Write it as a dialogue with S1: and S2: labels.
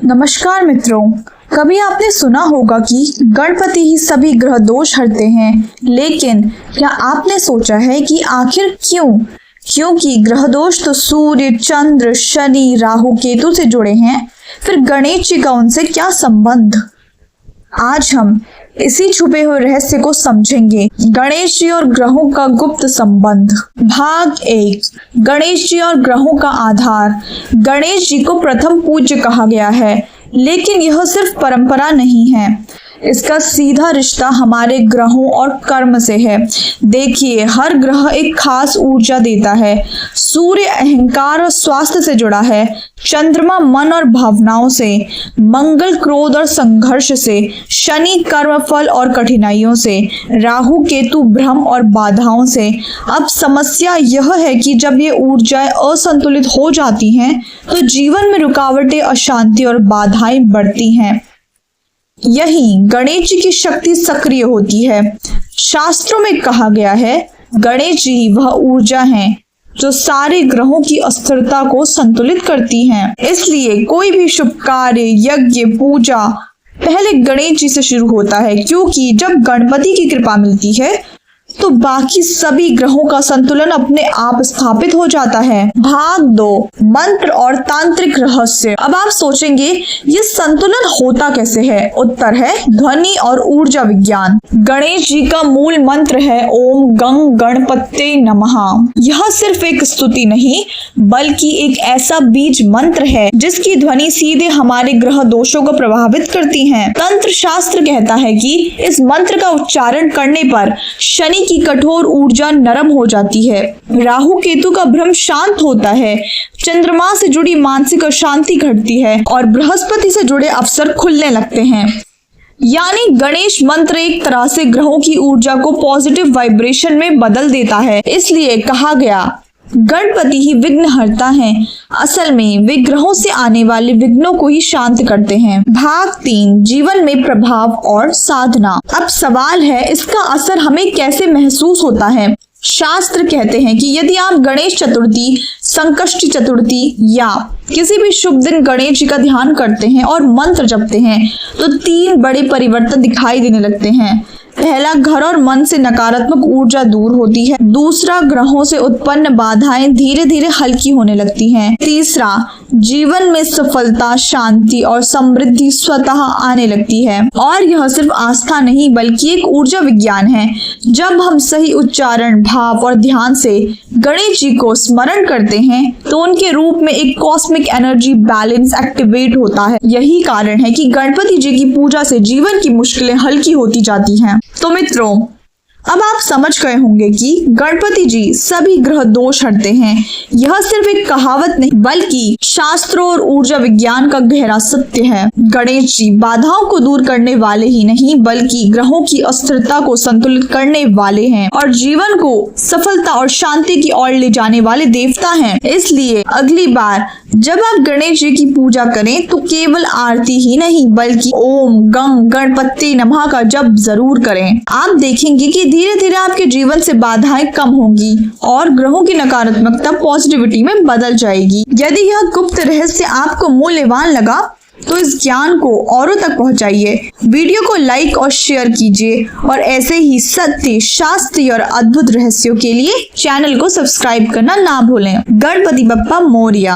S1: नमस्कार मित्रों, कभी आपने सुना होगा कि गणपति ही सभी ग्रह दोष हरते हैं, लेकिन क्या आपने सोचा है कि आखिर क्यों? क्योंकि ग्रह दोष तो सूर्य, चंद्र, शनि, राहु, केतु से जुड़े हैं। फिर गणेश जी का उनसे क्या संबंध? आज हम इसी छुपे हुए रहस्य को समझेंगे। गणेश जी और ग्रहों का गुप्त संबंध। भाग 1। गणेश जी और ग्रहों का आधार। गणेश जी को प्रथम पूज्य कहा गया है, लेकिन यह सिर्फ परंपरा नहीं है, इसका सीधा रिश्ता हमारे ग्रहों और कर्म से है। देखिए, हर ग्रह एक खास ऊर्जा देता है। सूर्य अहंकार और स्वास्थ्य से जुड़ा है, चंद्रमा मन और भावनाओं से, मंगल क्रोध और संघर्ष से, शनि कर्म फल और कठिनाइयों से, राहु केतु भ्रम और बाधाओं से। अब समस्या यह है कि जब ये ऊर्जाएं असंतुलित हो जाती हैं, तो जीवन में रुकावटें, अशांति और बाधाएं बढ़ती हैं। यही गणेश जी की शक्ति सक्रिय होती है। शास्त्रों में कहा गया है, गणेश जी वह ऊर्जा है जो सारे ग्रहों की अस्थिरता को संतुलित करती हैं। इसलिए कोई भी शुभ कार्य, यज्ञ, पूजा पहले गणेश जी से शुरू होता है, क्योंकि जब गणपति की कृपा मिलती है तो बाकी सभी ग्रहों का संतुलन अपने आप स्थापित हो जाता है। भाग 2। मंत्र और तांत्रिक रहस्य। अब आप सोचेंगे, ये संतुलन होता कैसे है? उत्तर है ध्वनि और ऊर्जा विज्ञान। गणेश जी का मूल मंत्र है ओम गंग गणपते नमः। यह सिर्फ एक स्तुति नहीं, बल्कि एक ऐसा बीज मंत्र है जिसकी ध्वनि सीधे हमारे ग्रह दोषों को प्रभावित करती है। तंत्र शास्त्र कहता है कि इस मंत्र का उच्चारण करने पर शनि की कठोर ऊर्जा नरम हो जाती है, राहु केतु का भ्रम शांत होता है, चंद्रमा से जुड़ी मानसिक अशांति घटती है और बृहस्पति से जुड़े अवसर खुलने लगते हैं। यानी गणेश मंत्र एक तरह से ग्रहों की ऊर्जा को पॉजिटिव वाइब्रेशन में बदल देता है। इसलिए कहा गया, गणपति ही विघ्नहर्ता हैं। असल में वे ग्रहों से आने वाले विघ्नों को ही शांत करते हैं। भाग 3। जीवन में प्रभाव और साधना। अब सवाल है, इसका असर हमें कैसे महसूस होता है? शास्त्र कहते हैं कि यदि आप गणेश चतुर्थी, संकष्टी चतुर्थी या किसी भी शुभ दिन गणेश जी का ध्यान करते हैं और मंत्र जपते हैं, तो 3 बड़े परिवर्तन दिखाई देने लगते हैं। पहला, घर और मन से नकारात्मक ऊर्जा दूर होती है। दूसरा, ग्रहों से उत्पन्न बाधाएं धीरे धीरे हल्की होने लगती हैं। तीसरा, जीवन में सफलता, शांति और समृद्धि स्वतः आने लगती है। और यह सिर्फ आस्था नहीं, बल्कि एक ऊर्जा विज्ञान है। जब हम सही उच्चारण, भाव और ध्यान से गणेश जी को स्मरण करते हैं, तो उनके रूप में एक कॉस्मिक एनर्जी बैलेंस एक्टिवेट होता है। यही कारण है कि गणपति जी की पूजा से जीवन की मुश्किलें हल्की होती जाती हैं। तो मित्रों, अब आप समझ गए होंगे कि गणपति जी सभी ग्रह दोष हरते हैं। यह सिर्फ एक कहावत नहीं, बल्कि शास्त्रों और ऊर्जा विज्ञान का गहरा सत्य है। गणेश जी बाधाओं को दूर करने वाले ही नहीं, बल्कि ग्रहों की अस्थिरता को संतुलित करने वाले हैं और जीवन को सफलता और शांति की ओर ले जाने वाले देवता हैं। इसलिए अगली बार जब आप गणेश जी की पूजा करें, तो केवल आरती ही नहीं, बल्कि ओम गंग गणपति नमः का जप जरूर करें। आप देखेंगे कि धीरे धीरे आपके जीवन से बाधाएं कम होंगी और ग्रहों की नकारात्मकता पॉजिटिविटी में बदल जाएगी। यदि यह गुप्त रहस्य आपको मूल्यवान लगा, तो इस ज्ञान को औरों तक पहुंचाइए। वीडियो को लाइक और शेयर कीजिए और ऐसे ही सत्य, शास्त्रीय और अद्भुत रहस्यों के लिए चैनल को सब्सक्राइब करना ना भूलें। गणपति बप्पा मोरया।